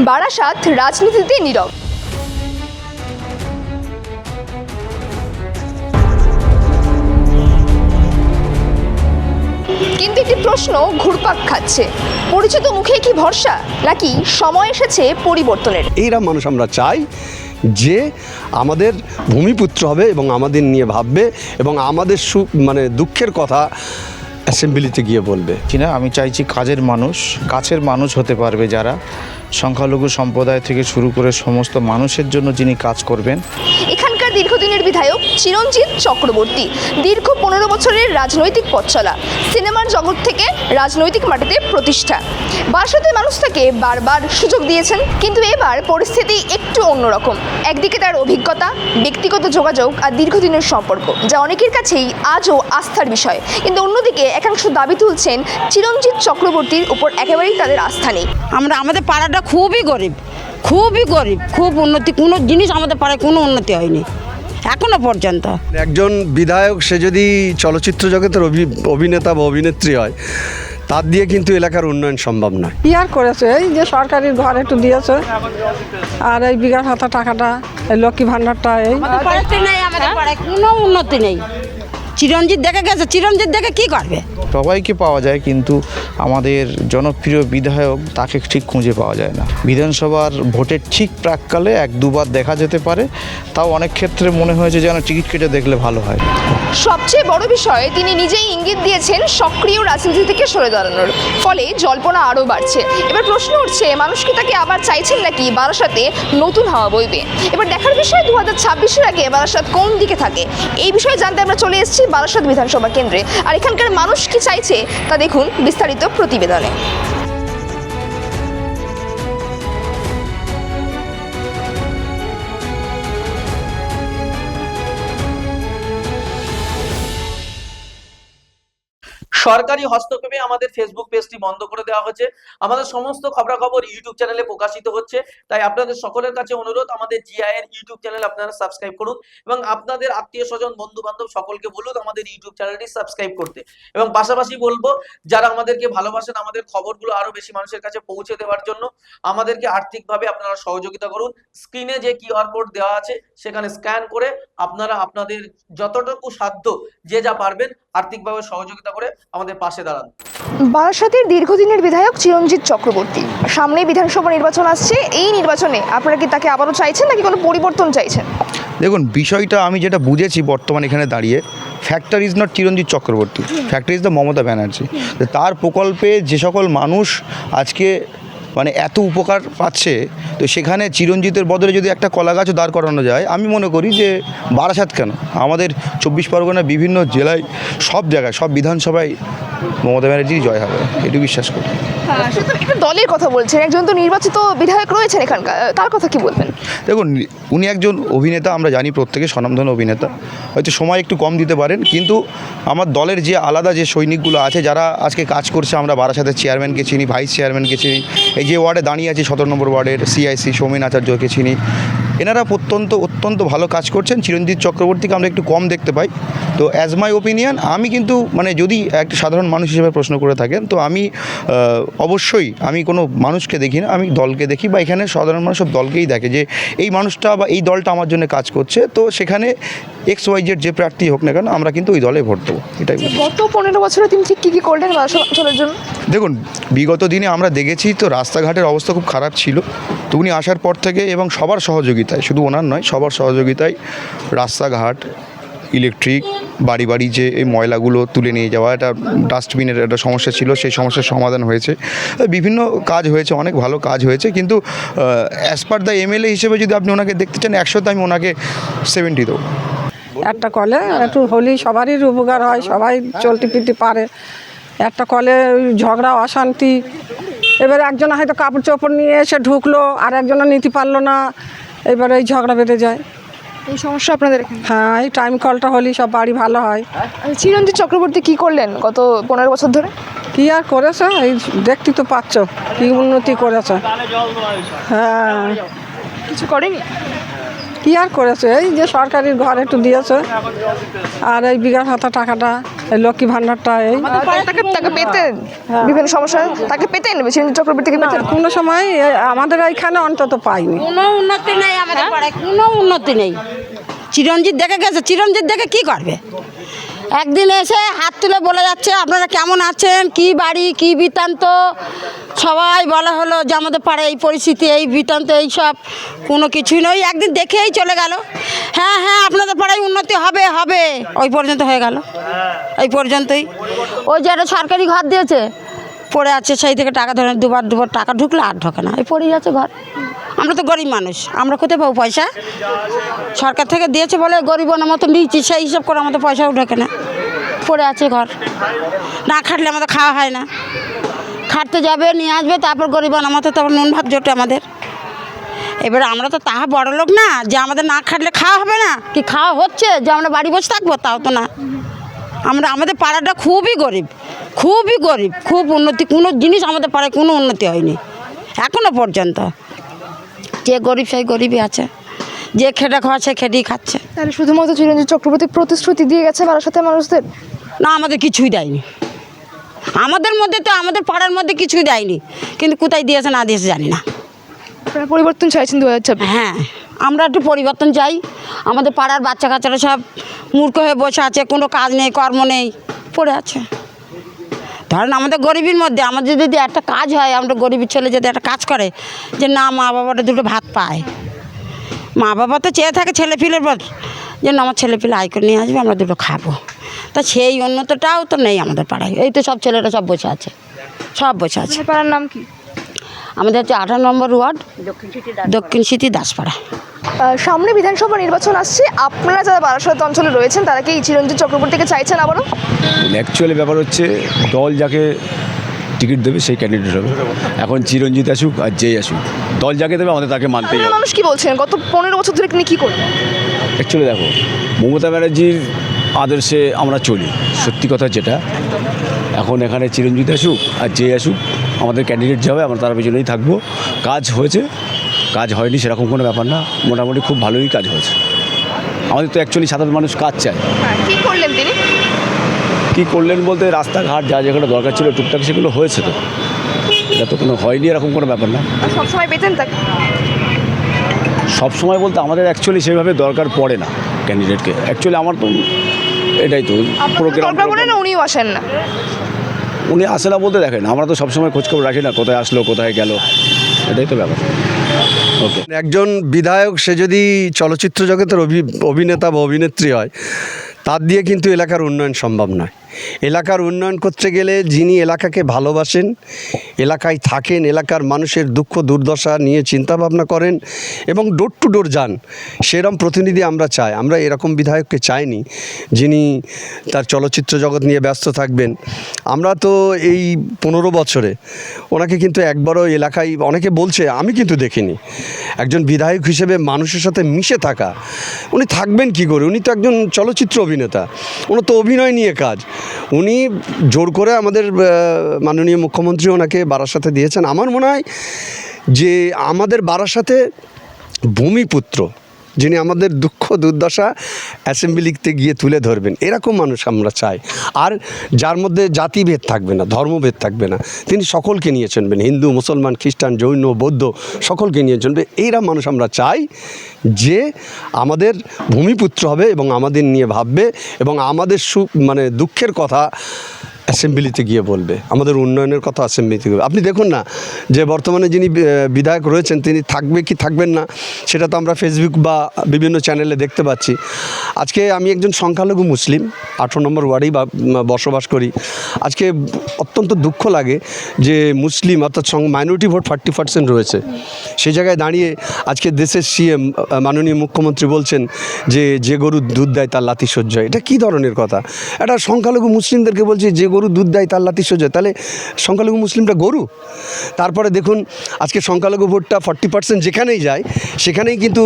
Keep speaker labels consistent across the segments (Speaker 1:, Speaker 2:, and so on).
Speaker 1: বারাসাত রাজনীতিতে নীরব। কিন্তু একটি প্রশ্ন ঘুরপাক খাচ্ছে, পরিচিত মুখে কি ভরসা, নাকি সময় এসেছে পরিবর্তনের?
Speaker 2: এইরকম মানুষ আমরা চাই যে আমাদের ভূমিপুত্র হবে এবং আমাদের নিয়ে ভাববে এবং আমাদের দুঃখের কথা অ্যাসেম্বলিতে গিয়ে বলবে।
Speaker 3: কিনা আমি চাইছি কাছের মানুষ হতে পারবে, যারা সংখ্যালঘু সম্প্রদায় থেকে শুরু করে সমস্ত মানুষের জন্য যিনি কাজ করবেন।
Speaker 1: এখানকার দীর্ঘদিনের বিধায়ক চিরঞ্জিত চক্রবর্তী দীর্ঘ 15 বছরের রাজনৈতিক পথ চলা, সিনেমার জগৎ থেকে রাজনৈতিক মাটিতে প্রতিষ্ঠা। বারাসাতের মানুষ তাকে বারবার সুযোগ দিয়েছেন, কিন্তু এবার পরিস্থিতি একটু অন্যরকম। একদিকে তার অভিজ্ঞতা, ব্যক্তিগত যোগাযোগ আর দীর্ঘদিনের সম্পর্ক, যা অনেকের কাছেই আজও আস্থার বিষয়, কিন্তু অন্যদিকে একাংশ দাবি তুলছেন চিরঞ্জিত চক্রবর্তীর উপর একেবারেই তাদের আস্থা নেই।
Speaker 4: আমাদের পাড়াটা খুবই গরিব, খুব উন্নতি, কোনো জিনিস আমাদের পাড়ায় কোনো উন্নতি হয়নি এখনো পর্যন্ত।
Speaker 2: একজন বিধায়ক সে যদি চলচ্চিত্র জগতের অভিনেতা বা অভিনেত্রী হয়, তার দিয়ে কিন্তু এলাকার উন্নয়ন সম্ভব নয়।
Speaker 5: কি আর করেছে, এই যে সরকারি ঘর একটু দিয়েছে, আর এই বিঘা হাতা টাকাটা, এই লক্ষ্মী ভাণ্ডারটা, এই
Speaker 4: আমাদের পাড়ায় কোনো উন্নতি নেই। চিরঞ্জিত দেখে গেছে, চিরঞ্জিত দেখে কি করবে?
Speaker 3: সবাইকে পাওয়া যায়, কিন্তু আমাদের জনপ্রিয় বিধায়ক তাকে ঠিক খুঁজে পাওয়া যায় না। বিধানসভার ভোটের ঠিক প্রাককালে 1-2 বার দেখা যেতে পারে, তাও অনেক ক্ষেত্রে মনে হয়েছে যেন টিকিট কেটে দেখলে ভালো হয়।
Speaker 1: সবচেয়ে বড় বিষয়, তিনি নিজেই ইঙ্গিত দিয়েছেন সক্রিয় রাজনীতি থেকে সরে দাঁড়ানোর, ফলে জল্পনা আরও বাড়ছে। এবার প্রশ্ন উঠছে, মানুষ কি তাকে আবার চাইছেন, নাকি বারাসাতে নতুন হাওয়া বইবে? এবার দেখার বিষয় 2026-এর আগে বারাসাত কোন দিকে থাকে। এই বিষয়ে জানতে আমরা চলে এসেছি বারাসাত বিধানসভা কেন্দ্রে, আর এখানকার মানুষ কি চাইছে তা দেখুন বিস্তারিত প্রতিবেদনে।
Speaker 6: সরকারি হস্তক্ষেপে আমাদের ফেসবুক পেজটি বন্ধ করে দেওয়া হয়েছে। আমাদের সমস্ত খবরাখবর ইউটিউব চ্যানেলে প্রকাশিত হচ্ছে, তাই আপনাদের সকলের কাছে অনুরোধ, আমাদের জিআই এর ইউটিউব চ্যানেল আপনারা সাবস্ক্রাইব করুন এবং আপনাদের আত্মীয় স্বজন, বন্ধু বান্ধব সকলকে বলুন আমাদের ইউটিউব চ্যানেলটি সাবস্ক্রাইব করতে। এবং পাশাপাশি বলবো, যারা আমাদেরকে ভালোবাসেন, আমাদের খবরগুলো আরো বেশি মানুষের কাছে পৌঁছে দেওয়ার জন্য আমাদেরকে আর্থিকভাবে আপনারা সহযোগিতা করুন। স্ক্রিনে যে কিউআর কোড দেওয়া আছে সেখানে স্ক্যান করে আপনারা আপনাদের যতটুকু সাধ্য যে যা পারবেন আর্থিকভাবে সহযোগিতা করে আমাদের পাশে দাঁড়ান।
Speaker 1: বারাসাতের দীর্ঘদিনের বিধায়ক চিরঞ্জিত চক্রবর্তী, সামনেই বিধানসভা নির্বাচন আসছে, এই নির্বাচনে আপনারা কি তাকে আবারও চাইছেন, নাকি কোনো পরিবর্তন চাইছেন?
Speaker 3: দেখুন, বিষয়টা আমি যেটা বুঝেছি বর্তমানে এখানে দাঁড়িয়ে, factor is not Chiranjit Chakraborty, factor is the Mamata Banerjee. তার প্রকল্পে যে সকল মানুষ আজকে এত উপকার পাচ্ছে, তো সেখানে চিরঞ্জিতের বদলে যদি একটা কলা গাছও দাঁড় করানো যায়, আমি মনে করি যে বারাসাত কেন, আমাদের 24 পরগনার বিভিন্ন জেলায়, সব জায়গায়, সব বিধানসভায় মমতা ব্যানার্জির জয় হবে, এটু বিশ্বাস করি।
Speaker 1: একটা দলের কথা বলছেন, একজন তো নির্বাচিত বিধায়ক রয়েছেন এখানকার, তার কথা কি বলবেন?
Speaker 3: দেখুন, উনি একজন অভিনেতা, আমরা জানি প্রত্যেকে স্বনামধন্য অভিনেতা, হয়তো সময় একটু কম দিতে পারেন, কিন্তু আমার দলের যে আলাদা যে সৈনিকগুলো আছে যারা আজকে কাজ করছে, আমরা বারাসাতের চেয়ারম্যানকে চিনি, ভাইস চেয়ারম্যানকে চিনি, এই যে ওয়ার্ডে দাঁড়িয়ে আছে 17 নম্বর ওয়ার্ডের সিআইসি সৌমেন আচার্যকে চিনি, এনারা অত্যন্ত ভালো কাজ করছেন। চিরঞ্জিত চক্রবর্তীকে আমরা একটু কম দেখতে পাই। তো অ্যাজ মাই ওপিনিয়ন, আমি কিন্তু যদি একটা সাধারণ মানুষ হিসেবে প্রশ্ন করে থাকেন, তো আমি অবশ্যই আমি কোনো মানুষকে দেখি না, আমি দলকে দেখি, বা এখানে সাধারণ মানুষ সব দলকেই দেখে যে এই মানুষটা বা এই দলটা আমার জন্য কাজ করছে, তো সেখানে XYZ যে প্রার্থী হোক না কেন, আমরা কিন্তু ওই দলে ভোট দেবো, এটাই।
Speaker 1: গত 15 বছরে তিনি ঠিক কী করলেন বারাসাত অঞ্চলের জন্য?
Speaker 3: দেখুন, বিগত দিনে আমরা দেখেছি তো রাস্তাঘাটের অবস্থা খুব খারাপ ছিল, তো উনি আসার পর থেকে এবং সবার সহযোগিতায়, শুধু ওনার নয়, সবার সহযোগিতায় রাস্তাঘাট, ইলেকট্রিক, বাড়ি বাড়ি যে এই ময়লাগুলো তুলে নিয়ে যাওয়া, একটা ডাস্টবিনের একটা সমস্যা ছিল, সেই সমস্যার সমাধান হয়েছে, বিভিন্ন কাজ হয়েছে, অনেক ভালো কাজ হয়েছে। কিন্তু অ্যাজ পার দ্য MLA হিসেবে যদি আপনি ওনাকে দেখতে চান, 100তে আমি ওনাকে 70 দেবো।
Speaker 5: একটা কলে একটু হলেই সবারই উপকার হয়, সবাই চলতে ফিরতে পারে। একটা কলে ঝগড়া, অশান্তি, এবার একজন হয়তো কাপড় চোপড় নিয়ে এসে ঢুকলো, আর একজনও নিতে পারলো না, এবার এই ঝগড়া বেঁধে যায়।
Speaker 1: এই সমস্যা আপনাদের?
Speaker 5: হ্যাঁ, এই টাইম কলটা হলেই সব বাড়ি ভালো হয়।
Speaker 1: চিরঞ্জিত চক্রবর্তী কি করলেন গত 15 বছর ধরে?
Speaker 5: কি আর করেছে, এই দেখতে তো পাচ্ছ কি উন্নতি করেছে। হ্যাঁ,
Speaker 1: কিছু করেনি?
Speaker 5: কি আর করেছে, এই যে সরকারি ঘর একটু দিয়েছে, আর এই বিঘা ভাতা টাকাটা, এই লক্ষ্মী ভাণ্ডারটা, এই
Speaker 1: তাকে পেতেন বিভিন্ন সমস্যা, তাকে পেতেন চিরঞ্জিত চক্রবর্তীকে পেতেন?
Speaker 5: কোনো সময় আমাদের এইখানে অন্তত পাইনি।
Speaker 4: কোনো উন্নতি নেই আমাদের পাড়ায়, কোনো উন্নতি নেই। চিরঞ্জিত দেখে গেছে, চিরঞ্জিত দেখে কি করবে? একদিন এসে হাত তুলে বলে যাচ্ছে আপনারা কেমন আছেন, কি বাড়ি, কি বৃত্তান্ত, সবাই বলা হলো যে আমাদের পাড়ায় এই পরিস্থিতি, এই বৃত্তান্ত, এই সব কোনো কিছুই নয়। একদিন দেখেই চলে গেল, হ্যাঁ হ্যাঁ আপনাদের পাড়ায় উন্নতি হবে হবে, ওই পর্যন্ত হয়ে গেল, এই পর্যন্তই। ওই যে একটা সরকারি ঘর দিয়েছে, পড়ে আছে, সেই থেকে টাকা ধরে দুবার টাকা ঢুকলে আর ঢোকে না, এই পড়েই আছে ঘর। আমরা তো গরিব মানুষ, আমরা কোথায় পাবো পয়সা? সরকার থেকে দিয়েছে বলে গরিবের মতো নিয়েছি, সেই হিসাব করে আমাদের পয়সাও ঢোকে না, পড়ে আছে ঘর। না খাটলে আমাদের খাওয়া হয় না, খাটতে যাবে নিয়ে আসবে, তারপর গরিবের মতো তারপর নুন ভাত জোটে আমাদের। এবারে আমরা তো তাহা বড় লোক না যে আমাদের না খাটলে খাওয়া হবে না, কি খাওয়া হচ্ছে যে আমরা বাড়ি বসে থাকবো, তাও তো না। আমাদের পাড়াটা খুবই গরিব, খুবই গরিব, খুব উন্নতি, কোনো জিনিস আমাদের পাড়ায় কোনো উন্নতি হয়নি এখনো পর্যন্ত। যে গরিব সেই গরিবই আছে, যে খেটে খাওয়া সে খেটেই খাচ্ছে।
Speaker 1: তাহলে শুধুমাত্র চিরঞ্জিত চক্রবর্তী প্রতিশ্রুতি দিয়ে গেছে বারাসাতের মানুষদের?
Speaker 4: না, আমাদের কিছুই দেয়নি, আমাদের মধ্যে তো, আমাদের পাড়ার মধ্যে কিছুই দেয়নি, কিন্তু কোথায় দিয়েছে না দিয়েছে জানি না।
Speaker 1: আপনারা পরিবর্তন চাইছেন 2026?
Speaker 4: হ্যাঁ, আমরা একটু পরিবর্তন চাই। আমাদের পাড়ার বাচ্চা কাচ্চারা সব মূর্খ হয়ে বসে আছে, কোনো কাজ নেই, কর্ম নেই, পড়ে আছে। ধরেন আমাদের গরিবের মধ্যে আমাদের যদি একটা কাজ হয়, আমরা গরিবের ছেলে যদি একটা কাজ করে, যে না মা বাবাটা দুটো ভাত পায়, মা বাবা তো চেয়ে থাকে ছেলেপিলের পর, যে না আমার ছেলেপিলে আয় করে নিয়ে আসবে, আমরা দুটো খাবো। তা সেই উন্নতটাও তো নেই আমাদের পাড়ায়। এই তো সব ছেলেরা সব বসে আছে, সব বসে আছে।
Speaker 1: আপনার পাড়ার নাম কি?
Speaker 4: আমাদের হচ্ছে 18 নম্বর ওয়ার্ড, দক্ষিণ সিটি দাসপাড়া।
Speaker 1: সামনে বিধানসভা নির্বাচন আসছে, আপনারা যারা বারাসাত অঞ্চলে রয়েছেন তারা কি চিরঞ্জিত চক্রবর্তীকে চাইছেন আবারও?
Speaker 7: অ্যাকচুয়ালি ব্যাপার হচ্ছে দল যাকে টিকিট দেবে সেই ক্যান্ডিডেট হবে। এখন চিরঞ্জিত আসুক আর যেই আসুক, দল যাকে দেবে আমাদের তাকে মানতেই
Speaker 1: সাধারণ
Speaker 7: হবে।
Speaker 1: মানুষ কি বলছেন গত 15 বছর ধরে তিনি কি করবেন?
Speaker 7: অ্যাকচুয়ালি দেখো, মমতা ব্যানার্জির আদর্শে আমরা চলি, সত্যি কথা যেটা। এখন এখানে চিরঞ্জিত আসুক আর যে আসুক, আমাদের ক্যান্ডিডেট যাবে, আমরা তার পেছনেই থাকবো। কাজ হয়েছে, কাজ হয়নি সেরকম কোনো ব্যাপার না, মোটামুটি খুব ভালোই কাজ হয়েছে। আমাদের তো অ্যাকচুয়ালি সাধারণ মানুষ কাজ চায়।
Speaker 1: কি করলেন তিনি?
Speaker 7: কী করলেন বলতে, রাস্তাঘাট যা যেখানে দরকার ছিল টুকটাক সেগুলো হয়েছে, তো এটা তো কোনো হয়নি এরকম কোনো ব্যাপার না।
Speaker 1: আর সবসময় পেতেন তাকে?
Speaker 7: সব সময় বলতে আমাদের অ্যাকচুয়ালি সেভাবে দরকার পড়ে না ক্যান্ডিডেটকে। অ্যাকচুয়ালি আমার তো এটাই তো
Speaker 1: দরকার পড়ে না, উনিও আসেন না?
Speaker 7: উনি আসে না বলতে দেখেন, আমরা তো সবসময় খোঁজখবর রাখি না, কোথায় আসলো কোথায় গেল, এটাই তো ব্যাপার। ওকে,
Speaker 2: একজন বিধায়ক সে যদি চলচ্চিত্র জগতের অভিনেতা বা অভিনেত্রী হয়, তার দিয়ে কিন্তু এলাকার উন্নয়ন সম্ভব নয়। এলাকার উন্নয়ন করতে গেলে যিনি এলাকাকে ভালোবাসেন, এলাকায় থাকেন, এলাকার মানুষের দুঃখ দুর্দশা নিয়ে চিন্তাভাবনা করেন এবং ডোর টু ডোর যান, সেরকম প্রতিনিধি আমরা চাই। আমরা এরকম বিধায়ককে চাইনি যিনি তার চলচ্চিত্র জগৎ নিয়ে ব্যস্ত থাকবেন। আমরা তো এই 15 বছরে ওনাকে কিন্তু একবারও এলাকায়, অনেকে বলছে, আমি কিন্তু দেখিনি একজন বিধায়ক হিসেবে মানুষের সাথে মিশে থাকা। উনি থাকবেন কি করে? উনি তো একজন চলচ্চিত্র অভিনেতা, ওনার তো অভিনয় নিয়ে কাজ। উনি জোর করে আমাদের মাননীয় মুখ্যমন্ত্রী ওনাকে বারাসাতে দিয়েছেন। আমার মনে হয় যে আমাদের বারাসাতে ভূমিপুত্র যিনি আমাদের দুঃখ দুর্দশা অ্যাসেম্বলিতে গিয়ে তুলে ধরবেন, এরকম মানুষ আমরা চাই। আর যার মধ্যে জাতিভেদ থাকবে না, ধর্মভেদ থাকবে না, তিনি সকলকে নিয়ে চলবেন, হিন্দু মুসলমান খ্রিস্টান জৈন বৌদ্ধ সকলকে নিয়ে চলবে। এইরা মানুষ আমরা চাই যে আমাদের ভূমিপুত্র হবে এবং আমাদের নিয়ে ভাববে এবং আমাদের দুঃখের কথা অ্যাসেম্বলিতে গিয়ে বলবে, আমাদের উন্নয়নের কথা অ্যাসেম্বলিতে গিয়ে। আপনি দেখুন না যে বর্তমানে যিনি বিধায়ক রয়েছেন তিনি থাকবে কি থাকবেন না সেটা তো আমরা ফেসবুক বা বিভিন্ন চ্যানেলে দেখতে পাচ্ছি। আজকে আমি একজন সংখ্যালঘু মুসলিম, 18 নম্বর ওয়ার্ডেই বসবাস করি। আজকে অত্যন্ত দুঃখ লাগে যে মুসলিম অর্থাৎ মাইনরিটি ভোট 40% রয়েছে। সেই জায়গায় দাঁড়িয়ে আজকে দেশের সিএম মাননীয় মুখ্যমন্ত্রী বলছেন যে গরু দুধ দেয় তার লাথি সহ্য হয়। এটা কী ধরনের কথা? এটা সংখ্যালঘু মুসলিমদেরকে বলছে যে গরু দুধ দেয় তার লাথি সহ্য হয়, তাহলে সংখ্যালঘু মুসলিমটা গরু? তারপরে দেখুন আজকে সংখ্যালঘু ভোটটা 40% যেখানেই যায় সেখানেই কিন্তু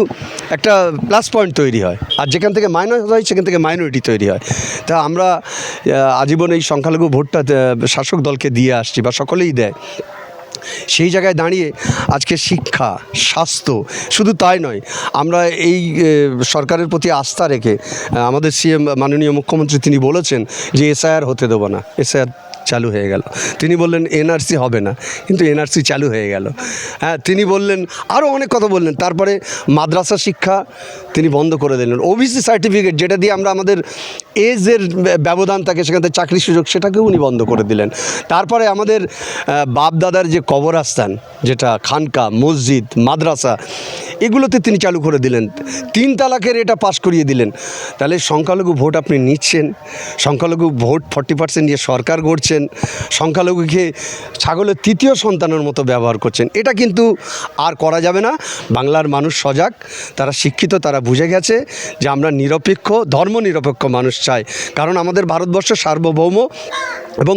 Speaker 2: একটা প্লাস পয়েন্ট তৈরি হয়, আর যেখান থেকে মাইনস হয় সেখান থেকে মাইনরিটি তৈরি হয়। তা আমরা আজীবন এই সংখ্যালঘু ভোটটা শাসক দলকে দিয়ে আসছি বা সকলেই দেয়। সেই জায়গায় দাঁড়িয়ে আজকে শিক্ষা, স্বাস্থ্য, শুধু তাই নয়, আমরা এই সরকারের প্রতি আস্থা রেখে আমাদের সিএম মাননীয় মুখ্যমন্ত্রী তিনি বলেছেন যে এসআইআর হতে দেবো না, এসআইআর চালু হয়ে গেল। তিনি বললেন এনআরসি হবে না, কিন্তু এনআরসি চালু হয়ে গেল। হ্যাঁ, তিনি বললেন আরও অনেক কথা বললেন। তারপরে মাদ্রাসা শিক্ষা তিনি বন্ধ করে দিলেন। ওবিসি সার্টিফিকেট, যেটা দিয়ে আমরা আমাদের এজের ব্যবধান থাকে সেখান থেকে চাকরির সুযোগ, সেটাকেও উনি বন্ধ করে দিলেন। তারপরে আমাদের বাপ দাদার যে কবরস্থান, যেটা খানকা, মসজিদ, মাদ্রাসা, এগুলোতে তিনি চালু করে দিলেন। 3 তালাকের এটা পাশ করিয়ে দিলেন। তাহলে সংখ্যালঘু ভোট আপনি নিচ্ছেন, সংখ্যালঘু ভোট 40% নিয়ে সরকার গড়ছেন, সংখ্যালঘুকে ছাগলের 3য় সন্তানের মতো ব্যবহার করছেন। এটা কিন্তু আর করা যাবে না। বাংলার মানুষ সজাগ, তারা শিক্ষিত, তারা বুঝে গেছে যে আমরা নিরপেক্ষ, ধর্মনিরপেক্ষ মানুষ চাই। কারণ আমাদের ভারতবর্ষ সার্বভৌম এবং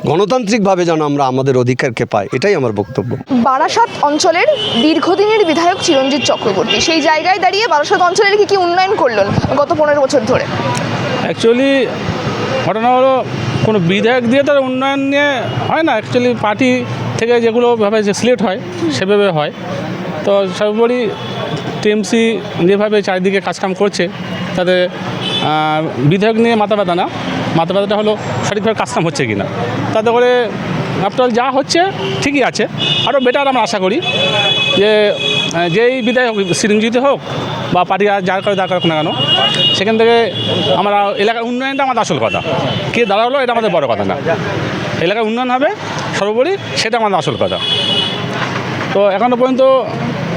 Speaker 2: গণতান্ত্রিকভাবে যেন আমরা আমাদের অধিকারকে পাই, এটাই আমার বক্তব্য।
Speaker 1: বারাসাত অঞ্চলের দীর্ঘদিনের বিধায়ক চিরঞ্জিত চক্রবর্তী সেই জায়গায় দাঁড়িয়ে বারাসাত অঞ্চলের কি উন্নয়ন করলেন গত 15 বছর ধরে?
Speaker 8: অ্যাকচুয়ালি ঘটনা হলো কোনো বিধায়ক দিয়ে তার উন্নয়ন নিয়ে হয় না। অ্যাকচুয়ালি পার্টি থেকে যেগুলোভাবে যে সিলেক্ট হয় সেভাবে হয়। তো সর্বোপরি টিএমসি যেভাবে চারিদিকে কাজকাম করছে, তাতে বিধায়ক নিয়ে মাথা ব্যথাটা হলো সঠিকভাবে কাজকাম হচ্ছে কি না। তাতে করে আফটার যা হচ্ছে ঠিকই আছে, আরও বেটার আমরা আশা করি যে যেই বিধায়ক চিরঞ্জিত হোক বা পার্টি আর যার করে দরকার না কেন, সেখান থেকে আমরা এলাকার উন্নয়নটা আমাদের আসল কথা। কে দাঁড়ালো এটা আমাদের বড় কথা না, এলাকার উন্নয়ন হবে সর্বোপরি, সেটা আমাদের আসল কথা। তো এখনও পর্যন্ত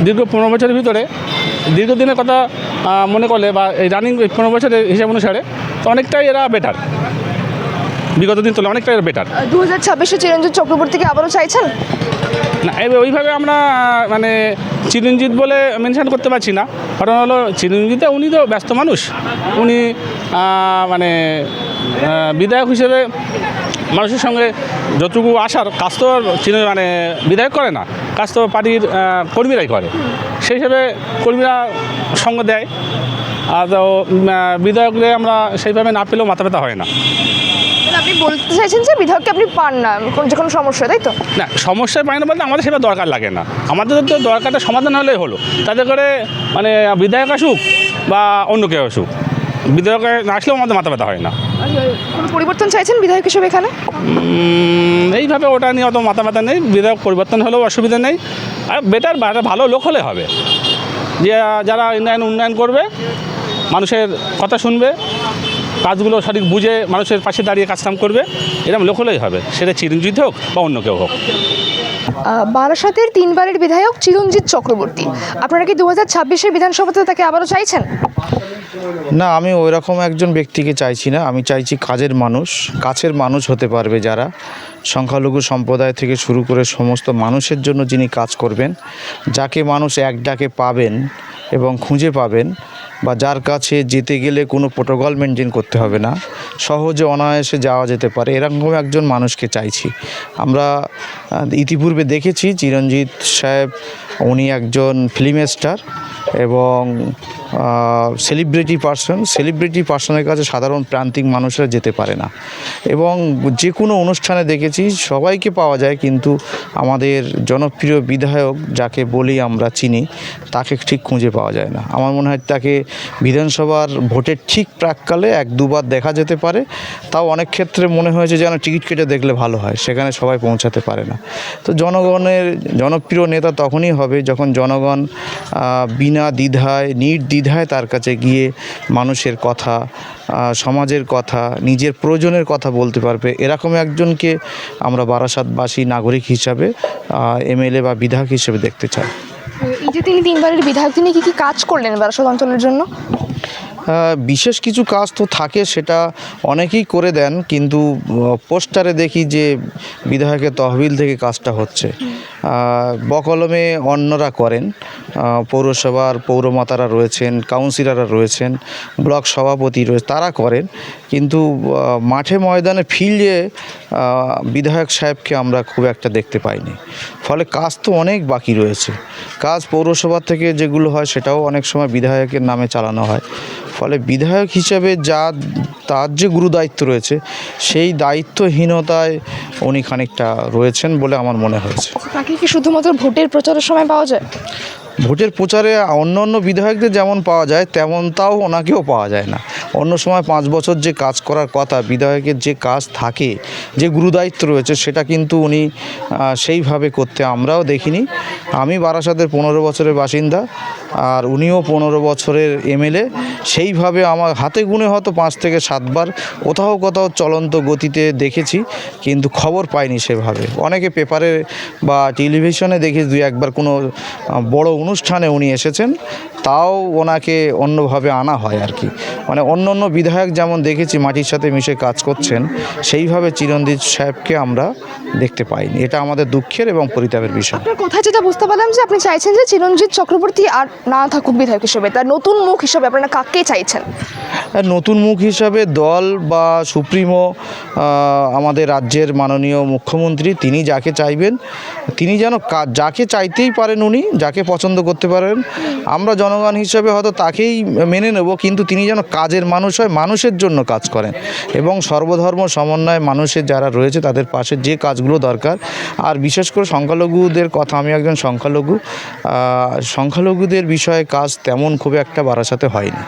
Speaker 8: দীর্ঘ 15 বছরের ভিতরে দীর্ঘদিনের কথা মনে করলে বা এই রানিং 15 বছরের হিসাব অনুসারে তো অনেকটাই এরা বেটার, বিগত দিন তুলে অনেকটাই বেটার।
Speaker 1: 2026-এ চিরঞ্জিত চক্রবর্তীকে আবারও চাইছেন?
Speaker 8: না, ওইভাবে আমরা মানে চিরঞ্জিত বলে মেনশন করতে পারছি না। কারণ হলো চিরঞ্জিত উনি তো ব্যস্ত মানুষ, উনি মানে বিধায়ক হিসেবে মানুষের সঙ্গে যতটুকু আসার কাজ তো মানে বিধায়ক করে না, কাজ তো পার্টির কর্মীরাই করে। সেই হিসেবে কর্মীরা সঙ্গ দেয়, আর তো বিধায়করে আমরা সেইভাবে না পেলেও মাথা ব্যথা হয় না।
Speaker 1: আপনি বলতে চাইছেন যে বিধায়ককে আপনি পান না যে কোনো সমস্যা, তাই তো?
Speaker 8: না, সমস্যায় পাই না বলতে আমাদের সেটা দরকার লাগে না। আমাদের তো দরকারটা সমাধান হলেই হলো। তাতে করে মানে বিধায়ক আসুক বা অন্য কেউ আসুক, বিধায়ক না আসলেও আমাদের মাথা ব্যথা হয় না।
Speaker 1: কোনো পরিবর্তন চাইছেন বিধায়ক হিসেবে এখানে?
Speaker 8: এইভাবে ওটা নিয়ে অত মাথা ব্যথা নেই। বিধায়ক পরিবর্তন হলেও অসুবিধা নেই, আর বেটার ভালো লোক হলে হবে, যে যারা উন্নয়ন করবে, মানুষের কথা শুনবে, কাজগুলো সঠিক বুঝে মানুষের পাশে দাঁড়িয়ে কাজকাম করবে, এরকম লোক হলেই হবে, সেটা চিরঞ্জিত হোক বা অন্য কেউ হোক।
Speaker 1: বারাসাতের 3বারের বিধায়ক চিরঞ্জিত চক্রবর্তী, আপনারা কি 2026-এর বিধানসভাতে তাকে আবারও চাইছেন?
Speaker 3: না, আমি ওই রকম একজন ব্যক্তিকে চাইছি না। আমি চাইছি কাছের মানুষ হতে পারবে, যারা সংখ্যালঘু সম্প্রদায় থেকে শুরু করে সমস্ত মানুষের জন্য যিনি কাজ করবেন, যাকে মানুষ এক ডাকে পাবেন এবং খুঁজে পাবেন, বা যার কাছে যেতে গেলে কোনো প্রোটোকল মেনটেন করতে হবে না, সহজে অনায়াসে যাওয়া যেতে পারে, এরকম একজন মানুষকে চাইছি। আমরা ইতিপূর্বে দেখেছি চিরঞ্জিত সাহেব, উনি একজন ফিল্ম স্টার এবং সেলিব্রিটি পার্সনের কাছে সাধারণ প্রান্তিক মানুষরা যেতে পারে না, এবং যে কোনো অনুষ্ঠানে দেখেছি সবাইকে পাওয়া যায়, কিন্তু আমাদের জনপ্রিয় বিধায়ক যাকে বলি আমরা চিনি, তাকে ঠিক খুঁজে পাওয়া যায় না। আমার মনে হয় তাকে বিধানসভার ভোটের ঠিক প্রাককালে 1-2 বার দেখা যেতে পারে, তাও অনেক ক্ষেত্রে মনে হয়েছে যেন টিকিট কেটে দেখলে ভালো হয়, সেখানে সবাই পৌঁছাতে পারে না। তো জনগণের জনপ্রিয় নেতা তখনই হবে যখন জনগণ বিনা দ্বিধায় নির্দ্বিধায় তার কাছে গিয়ে মানুষের কথা, সমাজের কথা, নিজের প্রয়োজনের কথা বলতে পারবে। এরকম একজনকে আমরা বারাসাতবাসী নাগরিক হিসাবে এমএলএ বা বিধায়ক হিসেবে দেখতে চাই।
Speaker 1: এই যে তিনি 3বারের বিধায়ক, তিনি কি কাজ করলেন বারাসাত অঞ্চলের জন্য?
Speaker 3: বিশেষ কিছু কাজ তো থাকে, সেটা অনেকেই করে দেন, কিন্তু পোস্টারে দেখি যে বিধায়কের তহবিল থেকে কাজটা হচ্ছে। বকলমে অন্যরা করেন, পৌরসভার পৌরমাতারা রয়েছেন, কাউন্সিলররা রয়েছেন, ব্লক সভাপতি রয়েছে, তারা করেন, কিন্তু মাঠে ময়দানে ফিল্ডে বিধায়ক সাহেবকে আমরা খুব একটা দেখতে পাইনি। ফলে কাজ তো অনেক বাকি রয়েছে। কাজ পৌরসভা থেকে যেগুলো হয় সেটাও অনেক সময় বিধায়কের নামে চালানো হয়। ফলে বিধায়ক হিসেবে তার যে গুরুদায়িত্ব রয়েছে সেই দায়িত্বহীনতায় উনি খানিকটা রয়েছেন বলে আমার মনে হয়েছে।
Speaker 1: তাকে কি শুধুমাত্র ভোটের প্রচারের সময় পাওয়া যায়?
Speaker 3: ভোটের প্রচারে অন্য বিধায়কদের যেমন পাওয়া যায় তেমনটাও ওনাকেও পাওয়া যায় না। অন্য সময় 5 বছর যে কাজ করার কথা, বিধায়কের যে কাজ থাকে, যে গুরুদায়িত্ব রয়েছে, সেটা কিন্তু উনি সেইভাবে করতে আমরাও দেখিনি। আমি বারাসাতের 15 বছরের বাসিন্দা, আর উনিও 15 বছরের এমএলএ। সেইভাবে আমার হাতে গুনে হয়তো 5 থেকে 7 বার কোথাও চলন্ত গতিতে দেখেছি, কিন্তু খবর পাইনি সেভাবে। অনেকে পেপারে বা টেলিভিশনে দেখি 2-1 বার কোনো বড় অনুষ্ঠানে উনি এসেছেন, তাও ওনাকে অন্যভাবে আনা হয় আর কি। মানে অন্য বিধায়ক যেমন দেখেছি মাটির সাথে মিশে কাজ করছেন, সেইভাবে চিরঞ্জিত সাহেবকে আমরা দেখতে পাইনি। এটা আমাদের দুঃখের এবং পরিতাপের বিষয়।
Speaker 1: আপনার কথা যেটা বুঝতে পারলাম যে আপনি চাইছেন যে চিরঞ্জিত চক্রবর্তী আর না থাকুক বিধায়ক হিসেবে, তার নতুন মুখ হিসেবে আপনারা কাকে চাইছেন?
Speaker 3: নতুন মুখ হিসাবে দল বা সুপ্রিমো আমাদের রাজ্যের মাননীয় মুখ্যমন্ত্রী, তিনি যাকে চাইবেন, তিনি যেন যাকে চাইতেই পারেন, উনি যাকে পছন্দ করতে পারেন, আমরা জনগণ হিসাবে হয়তো তাকেই মেনে নেব, কিন্তু তিনি যেন কাজের মানুষ হয়, মানুষের জন্য কাজ করেন এবং সর্বধর্ম সমন্বয়ে মানুষের যারা রয়েছে তাদের পাশে যে কাজগুলো দরকার। আর বিশেষ করে সংখ্যালঘুদের কথা, আমি একজন সংখ্যালঘুদের বিষয়ে কাজ তেমন খুব একটা বারাসাতে হয়নি।